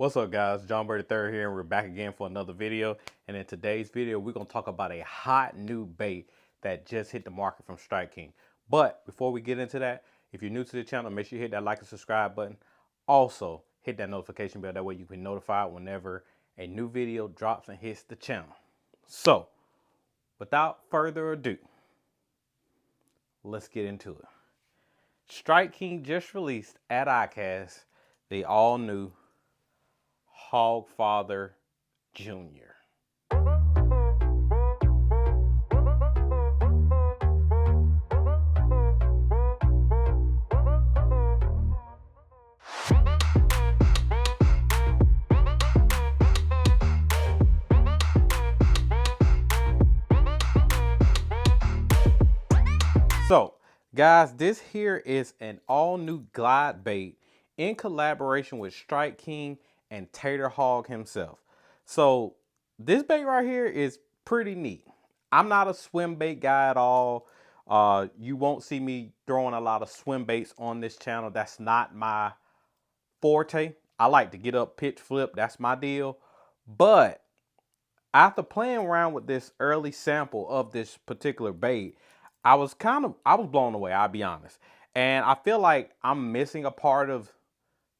What's up, guys? John Bird III here, and we're back again for another video. And in today's video, we're going to talk about a hot new bait that just hit the market from Strike King. But before we get into that, if you're new to the channel, make sure you hit that like and subscribe button. Also, hit that notification bell. That way you can be notified whenever a new video drops and hits the channel. So, without further ado, let's get into it. Strike King just released at ICAST the all-new Hog Father JR. So, guys, this here is an all-new glide bait in collaboration with Strike King and Tater Hog himself. So this bait right here is pretty neat. I'm not a swim bait guy at all. You won't see me throwing a lot of swim baits on this channel. That's not my forte. I like to get up, pitch, flip. That's my deal. But after playing around with this early sample of this particular bait, I was blown away, I'll be honest. And I feel like I'm missing a part of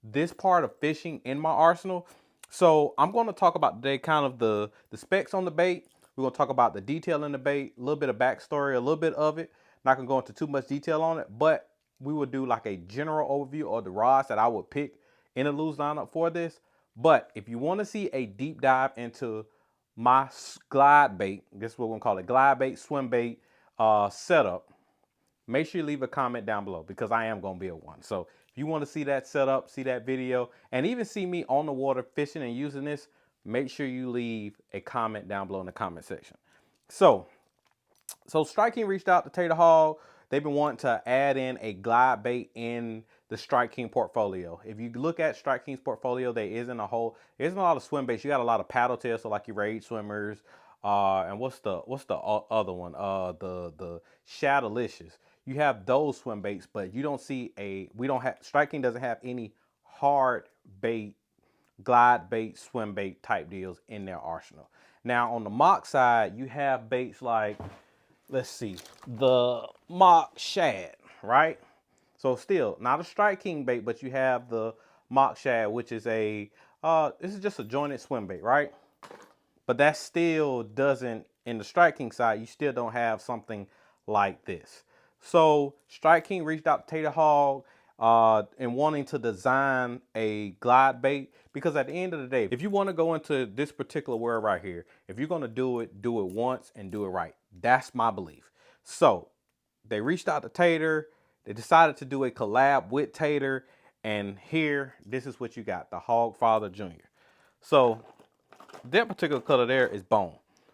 this part of fishing in my arsenal. So I'm going to talk about today kind of the specs on the bait. We're going to talk about the detail in the bait, a little bit of backstory, a little bit of it. Not going to go into too much detail on it, but we will do like a general overview of the rods that I would pick in a loose lineup for this. But if you want to see a deep dive into my glide bait, this is what we're going to call it, glide bait, swim bait setup, make sure you leave a comment down below because I am going to build one. So if you want to see that setup, see that video, and even see me on the water fishing and using this, make sure you leave a comment down below in the comment section. So Strike King reached out to Tater Hog. They've been wanting to add in a glide bait in the Strike King portfolio. If you look at Strike King's portfolio, there isn't a lot of swim baits. You got a lot of paddle tails, so like your rage swimmers, and what's the other one? The Shadowlicious. You have those swim baits, but you don't see Strike King doesn't have any hard bait, glide bait, swim bait type deals in their arsenal. Now on the mock side, you have baits like, let's see, the mock shad, right? So still not a Strike King bait, but you have the mock shad, which is this is just a jointed swim bait, right? But that still doesn't, in the Strike King side, you still don't have something like this. So Strike King reached out to Tater Hog and wanting to design a glide bait, because at the end of the day, if you want to go into this particular word right here, if you're going to do it once and do it right. That's my belief. So they reached out to Tater. They decided to do a collab with Tater. And here, this is what you got, the Hog Father JR. So that particular color there is bone.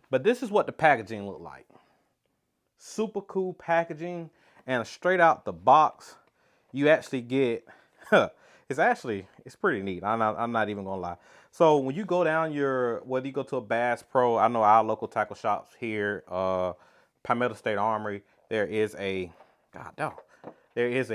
But this is what the packaging looked like. Super cool packaging, and straight out the box you actually get it's pretty neat. I'm not even gonna lie. So when you go down whether you go to a Bass Pro, I know our local tackle shops here, Palmetto State Armory, there is a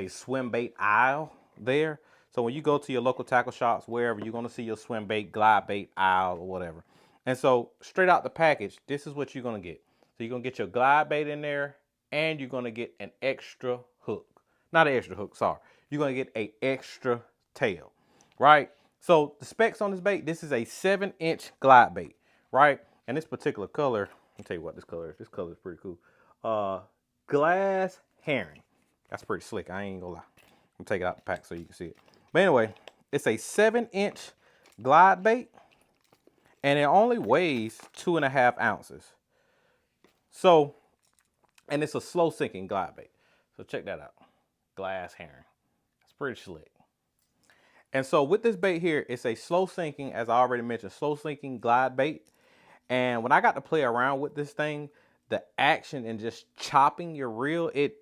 swim bait aisle there. So when you go to your local tackle shops, wherever, you're gonna see your swim bait, glide bait aisle or whatever. And so straight out the package, this is what you're gonna get. So you're gonna get your glide bait in there, and you're gonna get an extra hook. Not an extra hook, sorry. You're gonna get an extra tail, right? So the specs on this bait, this is a 7-inch glide bait, right? And this particular color, I'll tell you what this color is. This color is pretty cool. Glass herring. That's pretty slick, I ain't gonna lie. I'm gonna take it out the pack so you can see it. But anyway, it's a 7-inch glide bait, and it only weighs 2.5 ounces. So, and it's a slow sinking glide bait. So check that out. Glass herring. It's pretty slick. And so with this bait here, it's a slow sinking, as I already mentioned, slow sinking glide bait. And when I got to play around with this thing, the action and just chopping your reel, it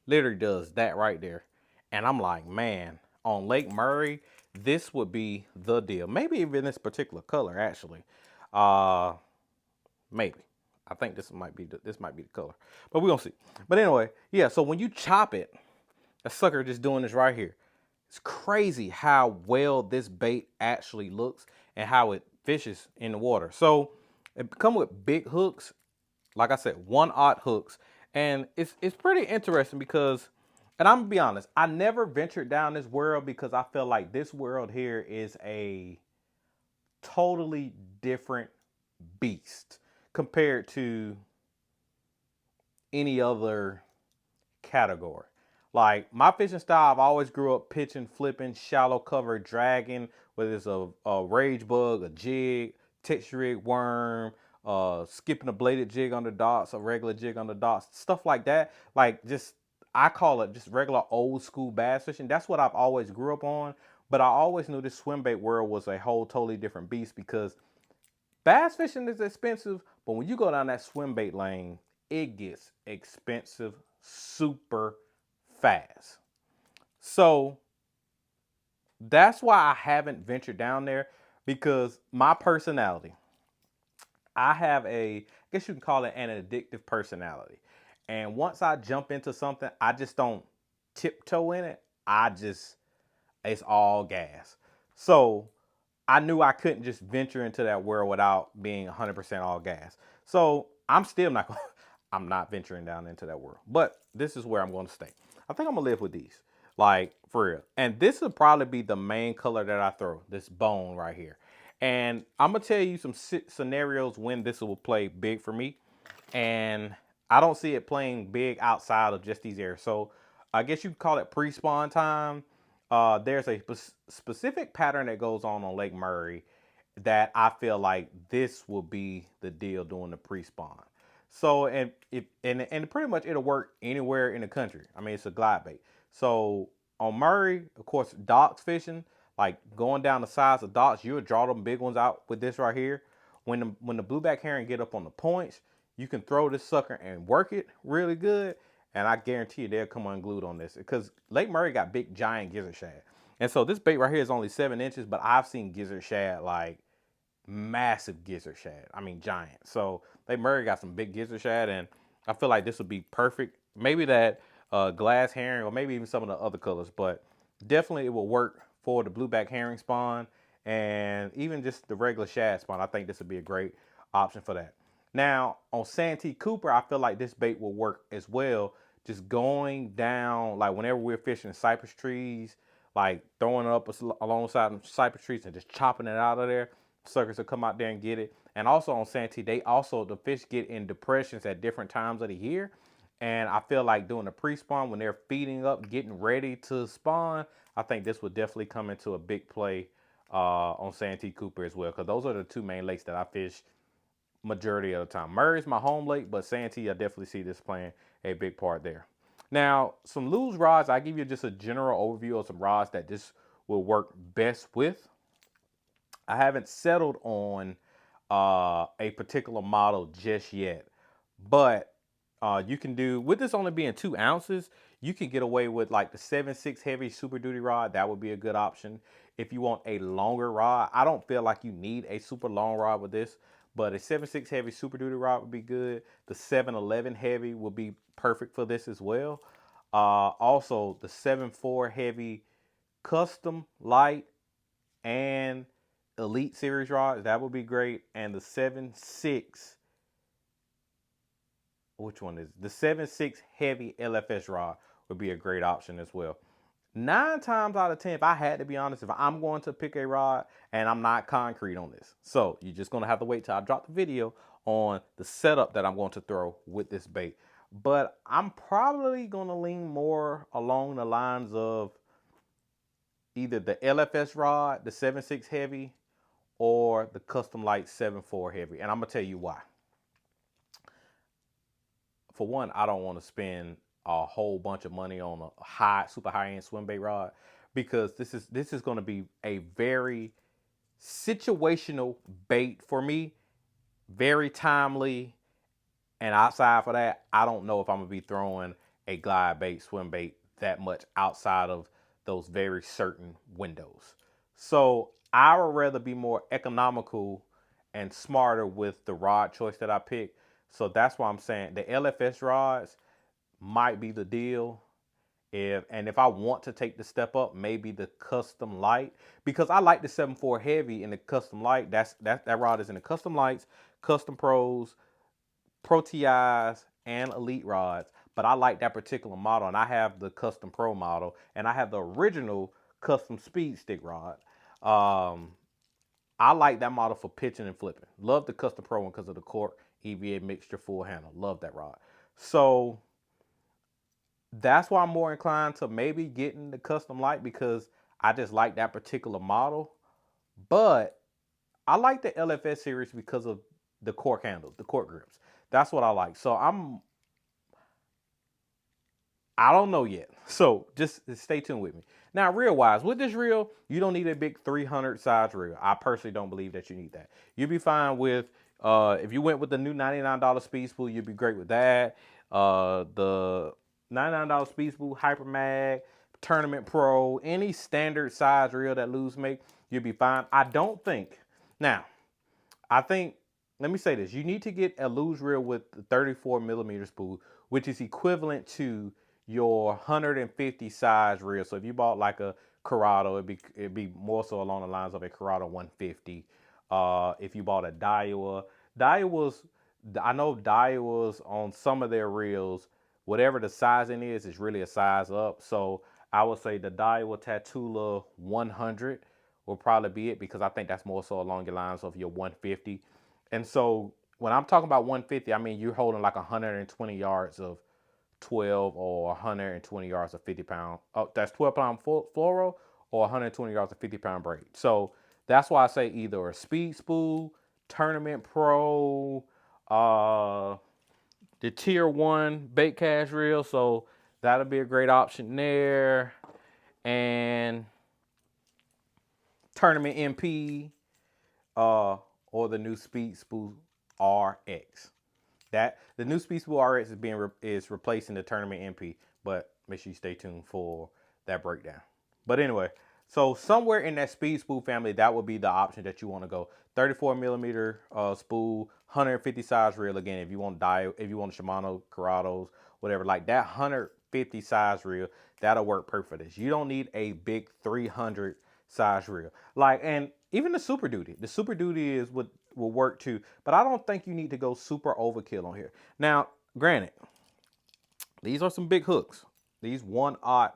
literally does that right there. And I'm like, man, on Lake Murray, this would be the deal. Maybe even this particular color, actually. Maybe. I think this might be the color, but we're gonna see. But anyway, yeah, so when you chop it, a sucker just doing this right here. It's crazy how well this bait actually looks and how it fishes in the water. So it come with big hooks, like I said, 1/0 hooks, and it's pretty interesting because, and I'm gonna be honest, I never ventured down this world because I feel like this world here is a totally different beast compared to any other category. Like my fishing style, I've always grew up pitching, flipping, shallow cover, dragging, whether it's a rage bug, a jig, texture rig, worm, skipping a bladed jig on the dots, a regular jig on the dots, stuff like that. Like just I call it just regular old school bass fishing. That's what I've always grew up on. But I always knew this swim bait world was a whole totally different beast because bass fishing is expensive, but when you go down that swim bait lane, it gets expensive super fast. So that's why I haven't ventured down there because my personality, I have I guess you can call it an addictive personality. And once I jump into something, I just don't tiptoe in it. It's all gas. So I knew I couldn't just venture into that world without being 100% all gas. So I'm still not going. I'm not venturing down into that world. But this is where I'm going to stay. I think I'm gonna live with these, like for real. And this will probably be the main color that I throw. This bone right here. And I'm gonna tell you some scenarios when this will play big for me. And I don't see it playing big outside of just these areas. So I guess you could call it pre-spawn time. There's a specific pattern that goes on Lake Murray that I feel like this will be the deal during the pre-spawn. So and pretty much it'll work anywhere in the country. I mean, it's a glide bait. So on Murray, of course, docks fishing, like going down the sides of docks, you'll draw them big ones out with this right here. When the blueback herring get up on the points, you can throw this sucker and work it really good. And I guarantee you they'll come unglued on this because Lake Murray got big giant gizzard shad. And so this bait right here is only 7 inches, but I've seen gizzard shad like massive gizzard shad. I mean giant. So Lake Murray got some big gizzard shad, and I feel like this would be perfect. Maybe that glass herring, or maybe even some of the other colors, but definitely it will work for the blueback herring spawn and even just the regular shad spawn. I think this would be a great option for that. Now on Santee Cooper, I feel like this bait will work as well. Just going down, like whenever we're fishing cypress trees, like throwing it up alongside the cypress trees and just chopping it out of there. Suckers will come out there and get it. And also on Santee, the fish get in depressions at different times of the year. And I feel like doing a pre-spawn when they're feeding up, getting ready to spawn, I think this would definitely come into a big play on Santee Cooper as well. Because those are the two main lakes that I fish majority of the time. Murray's my home lake, but Santee, I definitely see this playing a big part there. Now, some loose rods, I give you just a general overview of some rods that this will work best with. I haven't settled on a particular model just yet, but you can do, with this only being 2 ounces, you can get away with like the 7/6 heavy Super Duty rod. That would be a good option. If you want a longer rod, I don't feel like you need a super long rod with this, but a 7/6 heavy Super Duty rod would be good. The 711 heavy would be perfect for this as well. Also, the 7.4 heavy custom light and Elite Series rod, that would be great. And the 7.6, which one is it? The 7.6 heavy LFS rod would be a great option as well. 9 times out of 10, if I had to be honest, if I'm going to pick a rod, and I'm not concrete on this, so you're just going to have to wait till I drop the video on the setup that I'm going to throw with this bait. But I'm probably going to lean more along the lines of either the LFS rod, the 7.6 heavy, or the custom light 7.4 heavy. And I'm gonna tell you why. For one, I don't want to spend a whole bunch of money on a super high end swim bait rod, because this is going to be a very situational bait for me, very timely. And outside for that, I don't know if I'm gonna be throwing a glide bait, swim bait that much outside of those very certain windows. So I would rather be more economical and smarter with the rod choice that I pick. So that's why I'm saying the LFS rods might be the deal. If I want to take the step up, maybe the custom light, because I like the 7.4 heavy in the custom light. That rod is in the custom lights, custom pros, Pro TIs, and Elite rods. But I like that particular model, and I have the custom pro model, and I have the original custom speed stick rod. Um, I like that model for pitching and flipping. Love the custom pro one because of the cork EVA mixture full handle. Love that rod. So that's why I'm more inclined to maybe getting the custom light, because I just like that particular model. But I like the LFS series because of the cork handles, the cork grips. That's what I like. So I don't know yet. So just stay tuned with me. Now, reel wise, with this reel, you don't need a big 300 size reel. I personally don't believe that you need that. You'll be fine with, if you went with the new $99 speed spool, you'd be great with that. The $99 speed spool, Hyper Mag, Tournament Pro, any standard size reel that Lew's make, you'll be fine. I don't think. Now, I think, let me say this. You need to get a luge reel with the 34 millimeter spool, which is equivalent to your 150 size reel. So if you bought like a Corrado, it'd be more so along the lines of a Corrado 150. If you bought a Daiwa, I know Daiwas on some of their reels, whatever the sizing is really a size up. So I would say the Daiwa Tatula 100 will probably be it, because I think that's more so along the lines of your 150. And so when I'm talking about 150, I mean you're holding like 120 yards of 12 or 120 yards of 50 pound. Oh, that's 12-pound fluoro or 120 yards of 50-pound braid. So that's why I say either a speed spool, Tournament Pro, the tier 1 bait cast reel. So that'll be a great option there. And Tournament MP, or the new Speed Spool RX. That the new Speed Spool RX is replacing the Tournament MP, but make sure you stay tuned for that breakdown. But anyway, so somewhere in that Speed Spool family, that would be the option that you want to go. 34 millimeter spool, 150 size reel. Again, if you want Shimano, Corrados, whatever, like that 150 size reel, that'll work perfect for this. You don't need a big 300 size reel. Like, and even the Super Duty. The Super Duty is what will work too, but I don't think you need to go super overkill on here. Now, granted, these are some big hooks. These 1/0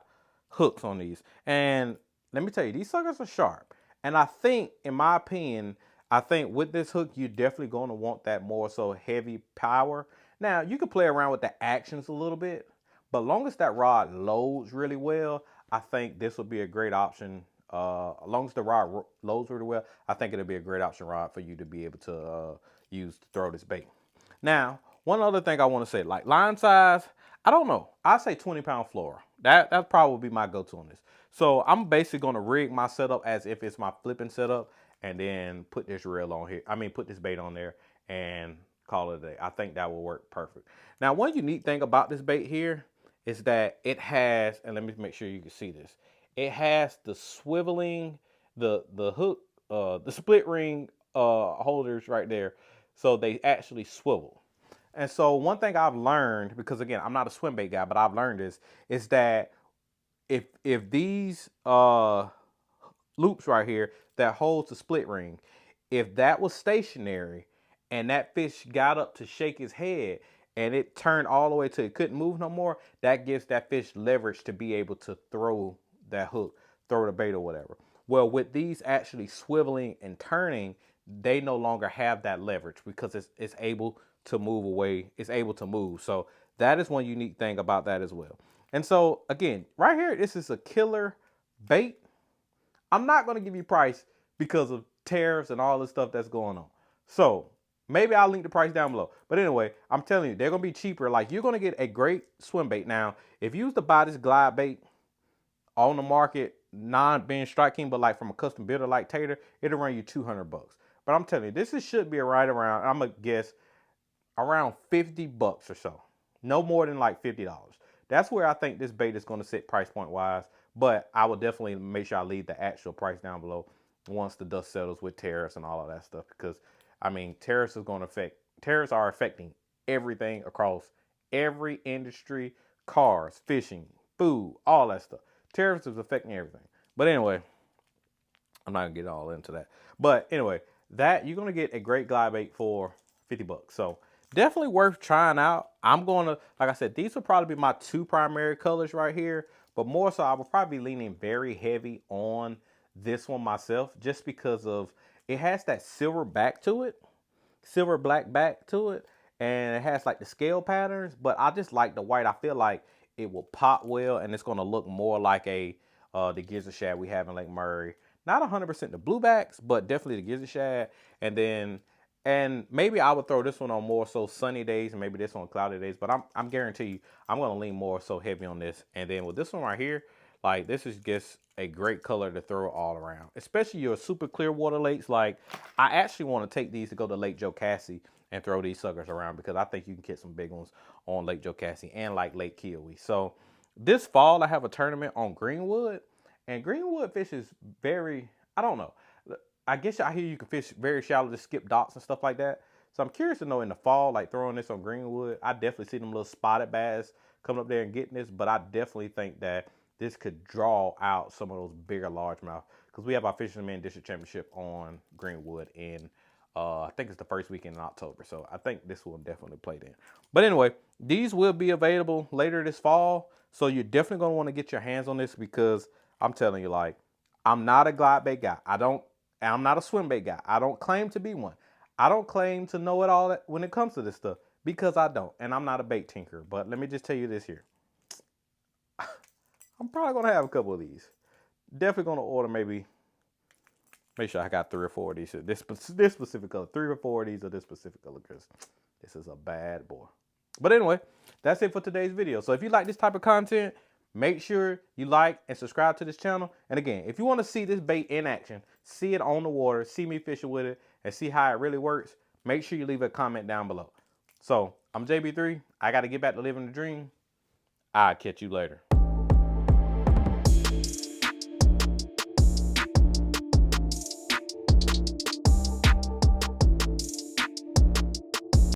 hooks on these. And let me tell you, these suckers are sharp. And I think, in my opinion, I think with this hook, you're definitely going to want that more so heavy power. Now, you can play around with the actions a little bit, but long as that rod loads really well, I think this would be a great option. As long as the rod loads really well, I think it'll be a great option rod for you to be able to use to throw this bait. Now, one other thing I want to say, like line size, I don't know. I say 20-pound fluoro. That probably be my go-to on this. So I'm basically going to rig my setup as if it's my flipping setup, and then put this reel on here. I mean, put this bait on there and call it a day. I think that will work perfect. Now, one unique thing about this bait here is that it has, and let me make sure you can see this. It has the swiveling, the hook, the split ring holders right there. So they actually swivel. And so one thing I've learned, because again, I'm not a swim bait guy, but I've learned this, is that if these loops right here that holds the split ring, if that was stationary and that fish got up to shake his head and it turned all the way to it couldn't move no more, that gives that fish leverage to be able to throw that hook, throw the bait or whatever. Well, with these actually swiveling and turning, they no longer have that leverage because it's able to move away. It's able to move. So that is one unique thing about that as well. And so again, right here, this is a killer bait. I'm not going to give you price because of tariffs and all this stuff that's going on. So maybe I'll link the price down below. But anyway, I'm telling you, they're going to be cheaper. Like, you're going to get a great swim bait. Now, if you was to buy this glide bait on the market, non-being Strike King, but like from a custom builder like Tater, it'll run you $200. But I'm telling you, should be right around, I'm going to guess, around $50 or so. No more than like $50. That's where I think this bait is going to sit price point wise. But I will definitely make sure I leave the actual price down below once the dust settles with tariffs and all of that stuff. Because, I mean, tariffs are affecting everything across every industry: cars, fishing, food, all that stuff. Tariffs is affecting everything. But anyway, I'm not gonna get all into that. But anyway, that you're gonna get a great glide bait for 50 bucks. So definitely worth trying out. I'm gonna, like I said, these will probably be my two primary colors right here. But more so, I will probably be leaning very heavy on this one myself, just because of it has that silver back to it, silver black back to it, and it has like the scale patterns. But I just like the white. I feel like it will pop well, and it's gonna look more like a the gizzard shad we have in Lake Murray. Not 100% the bluebacks, but definitely the gizzard shad. And maybe I would throw this one on more so sunny days, and maybe this one on cloudy days. But I'm guarantee you, I'm gonna lean more so heavy on this. And then with this one right here, like this is just a great color to throw all around, especially your super clear water lakes. Like I actually want to take these to go to Lake Jocassee and throw these suckers around, because I think you can get some big ones on Lake Jocassee and like Lake Kiowee. So this fall I have a tournament on Greenwood, and Greenwood fish is very, I don't know. I guess I hear you can fish very shallow to skip docks and stuff like that. So I'm curious to know in the fall, like throwing this on Greenwood, I definitely see them little spotted bass coming up there and getting this, but I definitely think that this could draw out some of those bigger largemouth, because we have our Fisherman District Championship on Greenwood in I think it's the first weekend in October. So I think this will definitely play then. But anyway, these will be available later this fall. So you're definitely going to want to get your hands on this, because I'm telling you, like, I'm not a glide bait guy. I'm not a swim bait guy. I don't claim to be one. I don't claim to know it all when it comes to this stuff, because I don't. And I'm not a bait tinker. But let me just tell you this here. I'm probably going to have a couple of these. Definitely going to order maybe. Make sure I got 3 or 4 of these. This specific color. 3 or 4 of these of this specific color, because this is a bad boy. But anyway, that's it for today's video. So if you like this type of content, make sure you like and subscribe to this channel. And again, if you want to see this bait in action, see it on the water, see me fishing with it, and see how it really works, make sure you leave a comment down below. So I'm JB3. I got to get back to living the dream. I'll catch you later.